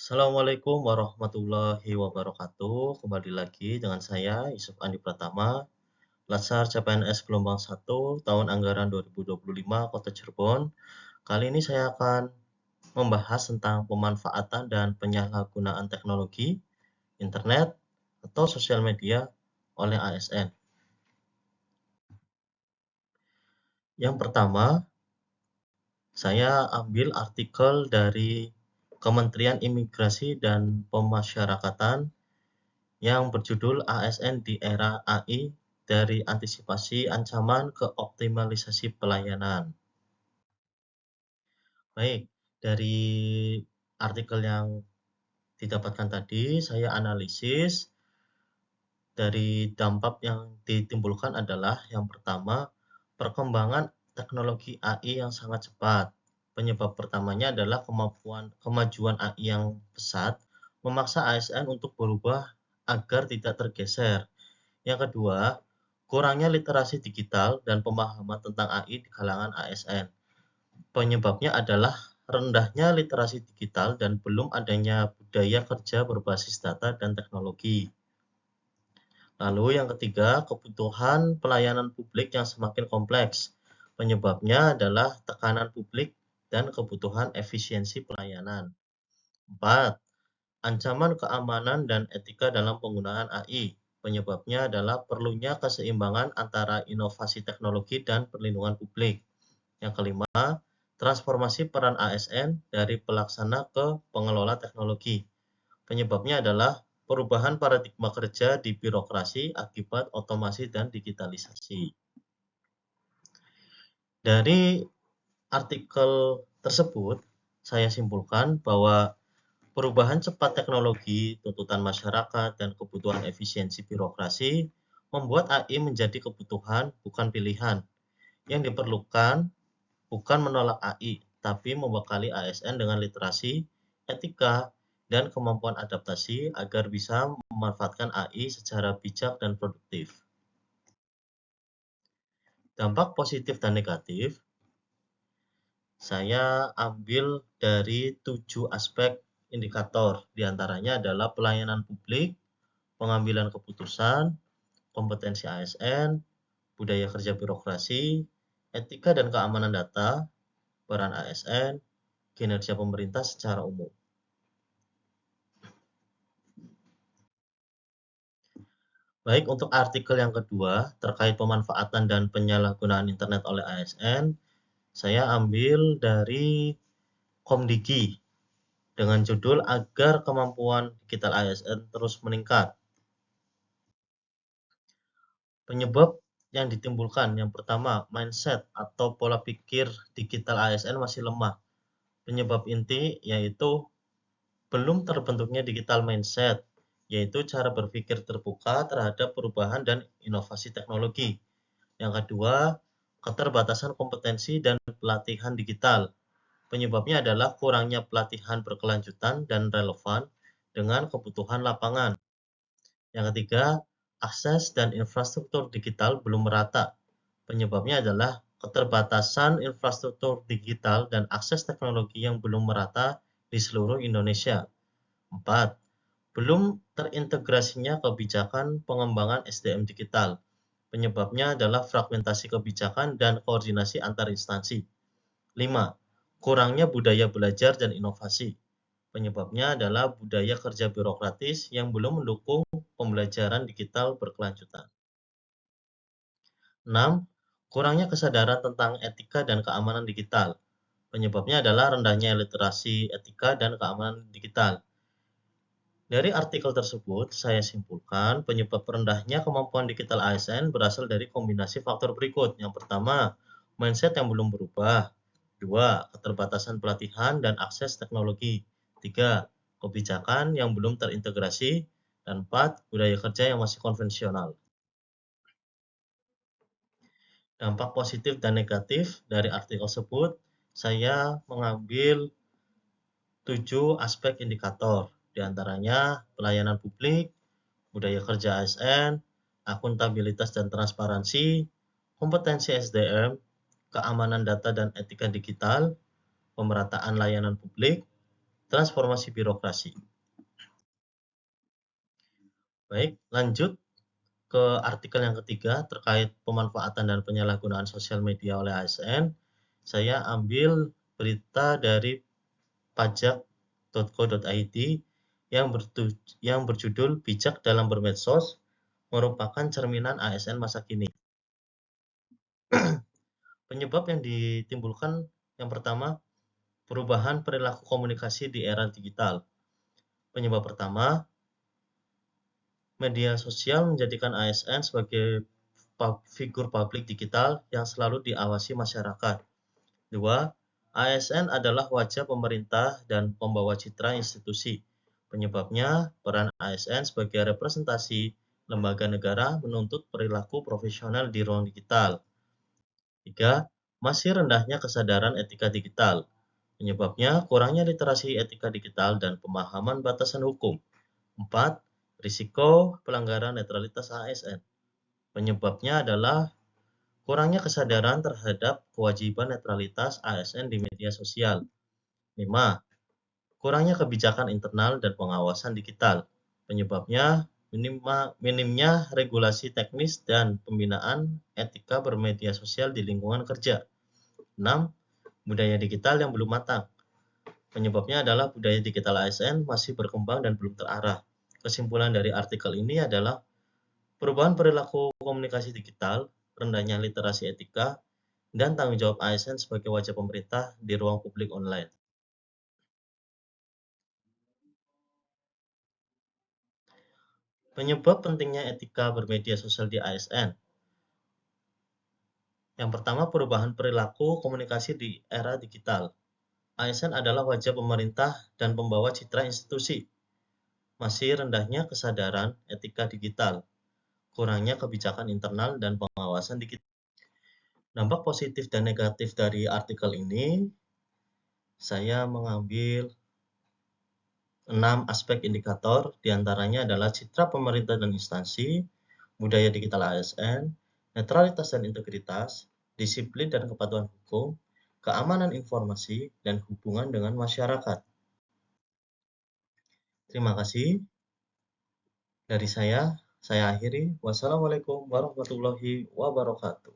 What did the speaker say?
Assalamualaikum warahmatullahi wabarakatuh. Kembali lagi dengan saya, Yusuf Andi Pratama, Latsar CPNS Gelombang 1, tahun anggaran 2025, Kota Cirebon. Kali ini saya akan membahas tentang pemanfaatan dan penyalahgunaan teknologi, internet, atau sosial media oleh ASN. Yang pertama, saya ambil artikel dari Kementerian Imigrasi dan Pemasyarakatan yang berjudul ASN di Era AI dari Antisipasi Ancaman ke Optimalisasi Pelayanan. Baik, dari artikel yang didapatkan tadi, saya analisis dari dampak yang ditimbulkan adalah yang pertama, perkembangan teknologi AI yang sangat cepat. Penyebab pertamanya adalah kemajuan AI yang pesat memaksa ASN untuk berubah agar tidak tergeser. Yang kedua, kurangnya literasi digital dan pemahaman tentang AI di kalangan ASN. Penyebabnya adalah rendahnya literasi digital dan belum adanya budaya kerja berbasis data dan teknologi. Lalu yang ketiga, kebutuhan pelayanan publik yang semakin kompleks. Penyebabnya adalah tekanan publik dan kebutuhan efisiensi pelayanan. 4. Ancaman keamanan dan etika dalam penggunaan AI. Penyebabnya adalah perlunya keseimbangan antara inovasi teknologi dan perlindungan publik. Yang kelima, transformasi peran ASN dari pelaksana ke pengelola teknologi. Penyebabnya adalah perubahan paradigma kerja di birokrasi akibat otomasi dan digitalisasi. Dari artikel tersebut, saya simpulkan bahwa perubahan cepat teknologi, tuntutan masyarakat, dan kebutuhan efisiensi birokrasi membuat AI menjadi kebutuhan, bukan pilihan. Yang diperlukan bukan menolak AI, tapi membekali ASN dengan literasi, etika, dan kemampuan adaptasi agar bisa memanfaatkan AI secara bijak dan produktif. Dampak positif dan negatif, saya ambil dari 7 aspek indikator, diantaranya adalah pelayanan publik, pengambilan keputusan, kompetensi ASN, budaya kerja birokrasi, etika dan keamanan data, peran ASN, kinerja pemerintah secara umum. Baik, untuk artikel yang kedua terkait pemanfaatan dan penyalahgunaan internet oleh ASN, saya ambil dari Komdigi dengan judul agar kemampuan digital ASN terus meningkat. Penyebab yang ditimbulkan, yang pertama, mindset atau pola pikir digital ASN masih lemah. Penyebab inti yaitu belum terbentuknya digital mindset, yaitu cara berpikir terbuka terhadap perubahan dan inovasi teknologi. Yang kedua, keterbatasan kompetensi dan pelatihan digital. Penyebabnya adalah kurangnya pelatihan berkelanjutan dan relevan dengan kebutuhan lapangan. Yang ketiga, akses dan infrastruktur digital belum merata. Penyebabnya adalah keterbatasan infrastruktur digital dan akses teknologi yang belum merata di seluruh Indonesia. 4. Belum terintegrasinya kebijakan pengembangan SDM digital. Penyebabnya adalah fragmentasi kebijakan dan koordinasi antar instansi. 5. Kurangnya budaya belajar dan inovasi. Penyebabnya adalah budaya kerja birokratis yang belum mendukung pembelajaran digital berkelanjutan. 6. Kurangnya kesadaran tentang etika dan keamanan digital. Penyebabnya adalah rendahnya literasi etika dan keamanan digital. Dari artikel tersebut, saya simpulkan penyebab rendahnya kemampuan digital ASN berasal dari kombinasi faktor berikut. Yang pertama, mindset yang belum berubah. 2. Keterbatasan pelatihan dan akses teknologi. 3. Kebijakan yang belum terintegrasi. Dan 4. Budaya kerja yang masih konvensional. Dampak positif dan negatif dari artikel tersebut, saya mengambil 7 aspek indikator, diantaranya pelayanan publik, budaya kerja ASN, akuntabilitas dan transparansi, kompetensi SDM, keamanan data dan etika digital, pemerataan layanan publik, transformasi birokrasi. Baik, lanjut ke artikel yang ketiga terkait pemanfaatan dan penyalahgunaan sosial media oleh ASN. Saya ambil berita dari pajak.co.id yang berjudul Bijak dalam Bermedsos merupakan cerminan ASN masa kini. Penyebab yang ditimbulkan yang pertama, perubahan perilaku komunikasi di era digital. Penyebab pertama, media sosial menjadikan ASN sebagai figur publik digital yang selalu diawasi masyarakat. Dua, ASN adalah wajah pemerintah dan pembawa citra institusi. Penyebabnya, peran ASN sebagai representasi lembaga negara menuntut perilaku profesional di ruang digital. Tiga, masih rendahnya kesadaran etika digital. Penyebabnya, kurangnya literasi etika digital dan pemahaman batasan hukum. Empat, risiko pelanggaran netralitas ASN. Penyebabnya adalah kurangnya kesadaran terhadap kewajiban netralitas ASN di media sosial. 5. Kurangnya kebijakan internal dan pengawasan digital. Penyebabnya minimnya regulasi teknis dan pembinaan etika bermedia sosial di lingkungan kerja. 6. Budaya digital yang belum matang. Penyebabnya adalah budaya digital ASN masih berkembang dan belum terarah. Kesimpulan dari artikel ini adalah perubahan perilaku komunikasi digital, rendahnya literasi etika, dan tanggung jawab ASN sebagai wajah pemerintah di ruang publik online. Penyebab pentingnya etika bermedia sosial di ASN. Yang pertama, perubahan perilaku komunikasi di era digital. ASN adalah wajah pemerintah dan pembawa citra institusi. Masih rendahnya kesadaran etika digital. Kurangnya kebijakan internal dan pengawasan digital. Dampak positif dan negatif dari artikel ini, saya mengambil 6 aspek indikator, diantaranya adalah citra pemerintah dan instansi, budaya digital ASN, netralitas dan integritas, disiplin dan kepatuhan hukum, keamanan informasi, dan hubungan dengan masyarakat. Terima kasih dari saya akhiri. Wassalamualaikum warahmatullahi wabarakatuh.